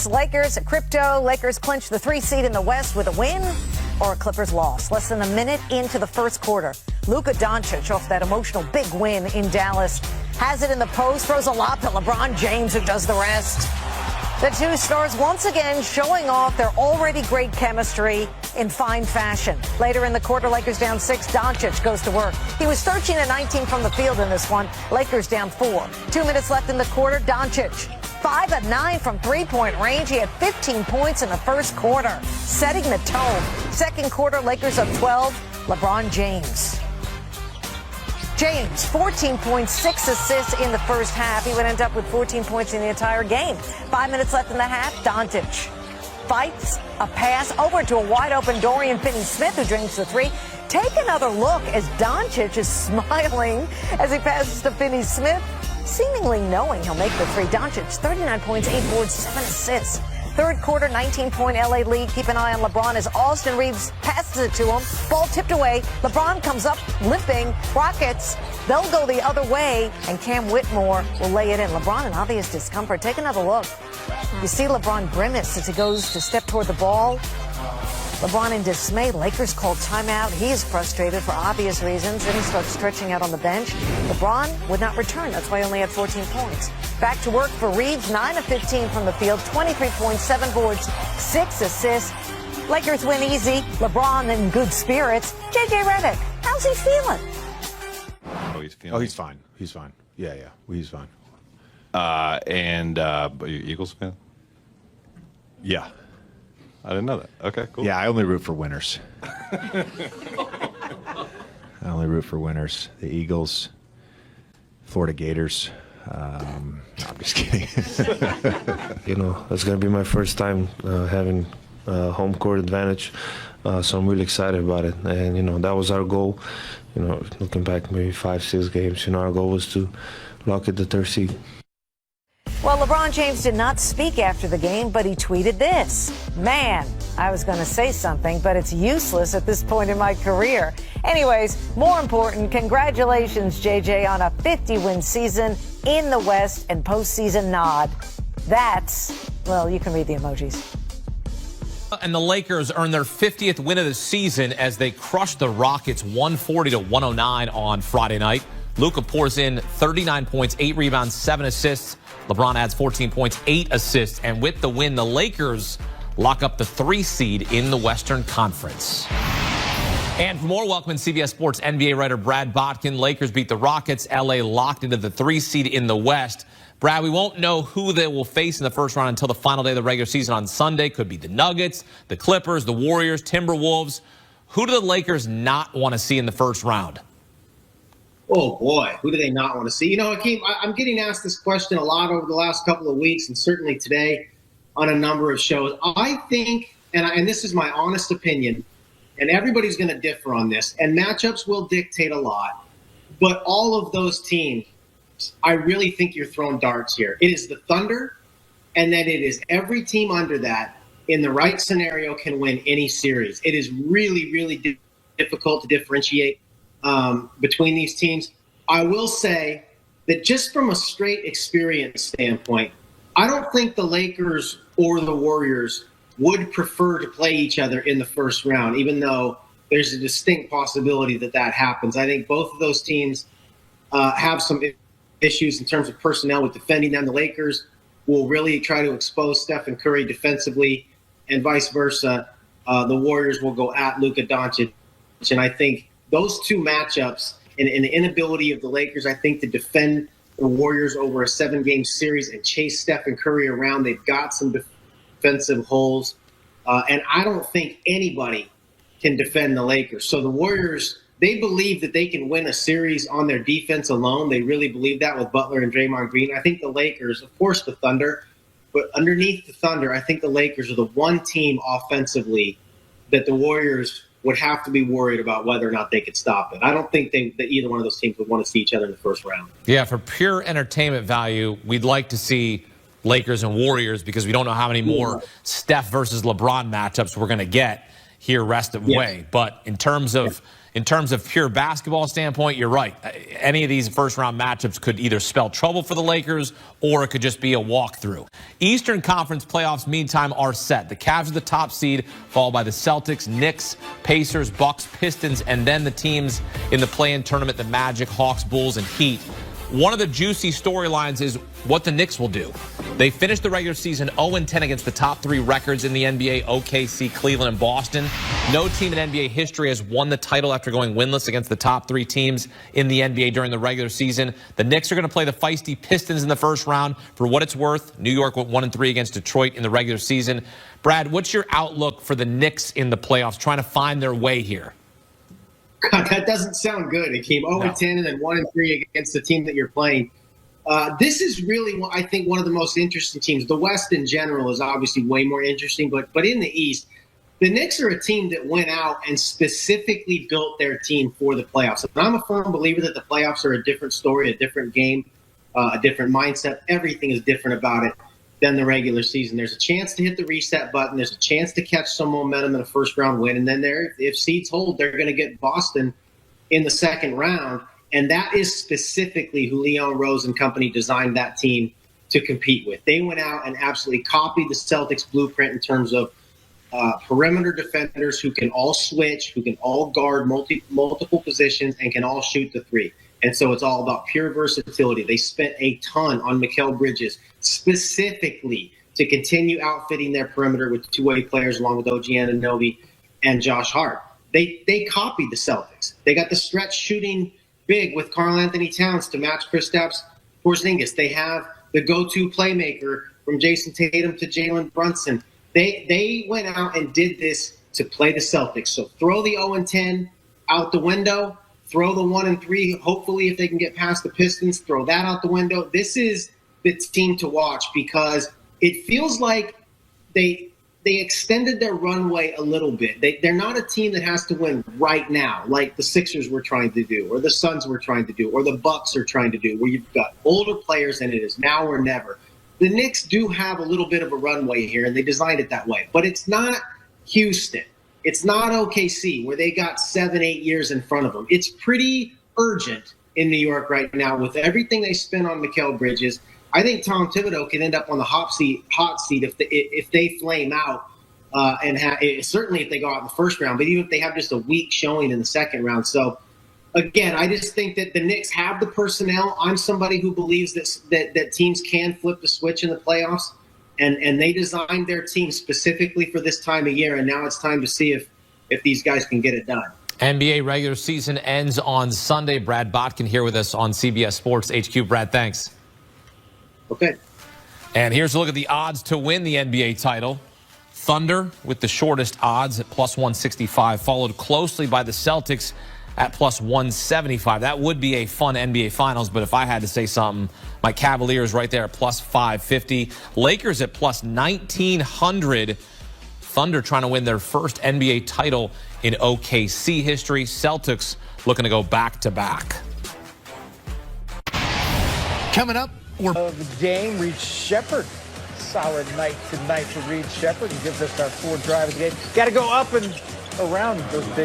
It's Lakers, crypto. Lakers clinch the 3 seed in the West with a win or a Clippers loss. Less than a minute into the first quarter. Luka Doncic, off that emotional big win in Dallas, has it in the post, throws a lob to LeBron James, who does the rest. The two stars once again showing off their already great chemistry in fine fashion. Later in the quarter, Lakers down 6. Doncic goes to work. He was 13 of 19 from the field in this one. Lakers down 4. 2 minutes left in the quarter. Doncic 5 of 9 from three-point range. He had 15 points in the first quarter, setting the tone. Second quarter, Lakers up 12. LeBron James. 14 points, 6 assists in the first half. He would end up with 14 points in the entire game. 5 minutes left in the half. Doncic fights a pass over to a wide-open Dorian Finney-Smith, who drains the 3. Take another look as Doncic is smiling as he passes to Finney-Smith, seemingly knowing he'll make the 3. Doncic, 39 points, 8 boards, 7 assists. Third quarter, 19-point L.A. lead. Keep an eye on LeBron as Austin Reeves passes it to him. Ball tipped away. LeBron comes up limping. Rockets, they'll go the other way, and Cam Whitmore will lay it in. LeBron in obvious discomfort. Take another look. You see LeBron grimace as he goes to step toward the ball. LeBron in dismay. Lakers called timeout. He is frustrated for obvious reasons. Then he starts stretching out on the bench. LeBron would not return. That's why he only had 14 points. Back to work for Reeves. 9 of 15 from the field. 23 points, 7 boards, 6 assists. Lakers win easy. LeBron in good spirits. JJ Redick, how's he feeling? He's fine. He's fine. Yeah. He's fine. Are you Eagles fan? Yeah. I didn't know that. Okay, cool. Yeah, I only root for winners. I only root for winners. The Eagles, Florida Gators. No, I'm just kidding. It's going to be my first time having home court advantage, so I'm really excited about it. And, that was our goal. Looking back maybe 5-6 games, our goal was to lock at the 3rd seed. Well, LeBron James did not speak after the game, but he tweeted this. Man, I was going to say something, but it's useless at this point in my career. Anyways, more important, congratulations, JJ, on a 50-win season in the West and postseason nod. That's, well, you can read the emojis. And the Lakers earned their 50th win of the season as they crushed the Rockets 140-109 on Friday night. Luka pours in 39 points, 8 rebounds, 7 assists. LeBron adds 14 points, 8 assists. And with the win, the Lakers lock up the 3 seed in the Western Conference. And for more, welcome in CBS Sports NBA writer Brad Botkin. Lakers beat the Rockets. LA locked into the 3 seed in the West. Brad, we won't know who they will face in the first round until the final day of the regular season on Sunday. Could be the Nuggets, the Clippers, the Warriors, Timberwolves. Who do the Lakers not want to see in the first round? Oh, boy, who do they not want to see? I'm getting asked this question a lot over the last couple of weeks and certainly today on a number of shows. I think, and this is my honest opinion, and everybody's going to differ on this, and matchups will dictate a lot, but all of those teams, I really think you're throwing darts here. It is the Thunder, and then it is every team under that in the right scenario can win any series. It is really, really difficult to differentiate between these teams. I will say that just from a straight experience standpoint, I don't think the Lakers or the Warriors would prefer to play each other in the first round, even though there's a distinct possibility that happens. I think both of those teams have some issues in terms of personnel with defending them. The Lakers will really try to expose Stephen Curry defensively, and vice versa. The Warriors will go at Luka Doncic, and I think those two matchups and the inability of the Lakers, I think, to defend the Warriors over a 7-game series and chase Stephen Curry around. They've got some defensive holes. And I don't think anybody can defend the Lakers. So the Warriors, they believe that they can win a series on their defense alone. They really believe that with Butler and Draymond Green. I think the Lakers, of course the Thunder, but underneath the Thunder, I think the Lakers are the one team offensively that the Warriors would have to be worried about whether or not they could stop it. I don't think that either one of those teams would want to see each other in the first round. Yeah, for pure entertainment value, we'd like to see Lakers and Warriors because we don't know how many more Steph versus LeBron matchups we're going to get here rest of the way. But in terms of in terms of pure basketball standpoint, you're right. Any of these first-round matchups could either spell trouble for the Lakers or it could just be a walkthrough. Eastern Conference playoffs, meantime, are set. The Cavs are the top seed, followed by the Celtics, Knicks, Pacers, Bucks, Pistons, and then the teams in the play-in tournament, the Magic, Hawks, Bulls, and Heat. One of the juicy storylines is what the Knicks will do. They finished the regular season 0-10 against the top 3 records in the NBA, OKC, Cleveland, and Boston. No team in NBA history has won the title after going winless against the top 3 teams in the NBA during the regular season. The Knicks are going to play the feisty Pistons in the first round. For what it's worth, New York went 1-3 against Detroit in the regular season. Brad, what's your outlook for the Knicks in the playoffs, trying to find their way here? God, that doesn't sound good. It came 0-10 and then 1-3 against the team that you're playing. This is really, I think, one of the most interesting teams. The West in general is obviously way more interesting, but in the East, the Knicks are a team that went out and specifically built their team for the playoffs. And I'm a firm believer that the playoffs are a different story, a different game, a different mindset. Everything is different about it than the regular season. There's a chance to hit the reset button. There's a chance to catch some momentum in a first-round win. And then if seeds hold, they're going to get Boston in the second round. And that is specifically who Leon Rose and company designed that team to compete with. They went out and absolutely copied the Celtics blueprint in terms of perimeter defenders who can all switch, who can all guard multiple positions, and can all shoot the three. And so it's all about pure versatility. They spent a ton on Mikal Bridges specifically to continue outfitting their perimeter with two-way players along with OG Anunoby and Josh Hart. They copied the Celtics. They got the stretch shooting big with Karl Anthony Towns to match Kristaps Porzingis. They have the go-to playmaker from Jason Tatum to Jalen Brunson. They went out and did this to play the Celtics. So throw the 0-10 out the window. Throw the 1-3. Hopefully, if they can get past the Pistons, throw that out the window. This is the team to watch because it feels like they extended their runway a little bit. They're not a team that has to win right now, like the Sixers were trying to do, or the Suns were trying to do, or the Bucks are trying to do, where you've got older players and it is now or never. The Knicks do have a little bit of a runway here, and they designed it that way. But it's not Houston. It's not OKC, where they got 7-8 years in front of them. It's pretty urgent in New York right now with everything they spent on Mikal Bridges. I think Tom Thibodeau could end up on the hot seat if they flame out, certainly if they go out in the first round, but even if they have just a weak showing in the second round. So, again, I just think that the Knicks have the personnel. I'm somebody who believes that teams can flip the switch in the playoffs. And they designed their team specifically for this time of year, and now it's time to see if these guys can get it done. NBA regular season ends on Sunday. Brad Botkin here with us on CBS Sports HQ. Brad, thanks. Okay. And here's a look at the odds to win the NBA title. Thunder with the shortest odds at plus 165, followed closely by the Celtics at plus 175. That would be a fun NBA Finals, but if I had to say something, my Cavaliers right there at plus 550. Lakers at plus 1,900. Thunder trying to win their first NBA title in OKC history. Celtics looking to go back-to-back. Coming up, of the game, Reed Shepherd. Solid night tonight for Reed Shepherd. He gives us our fourth drive of the game. Got to go up and around those big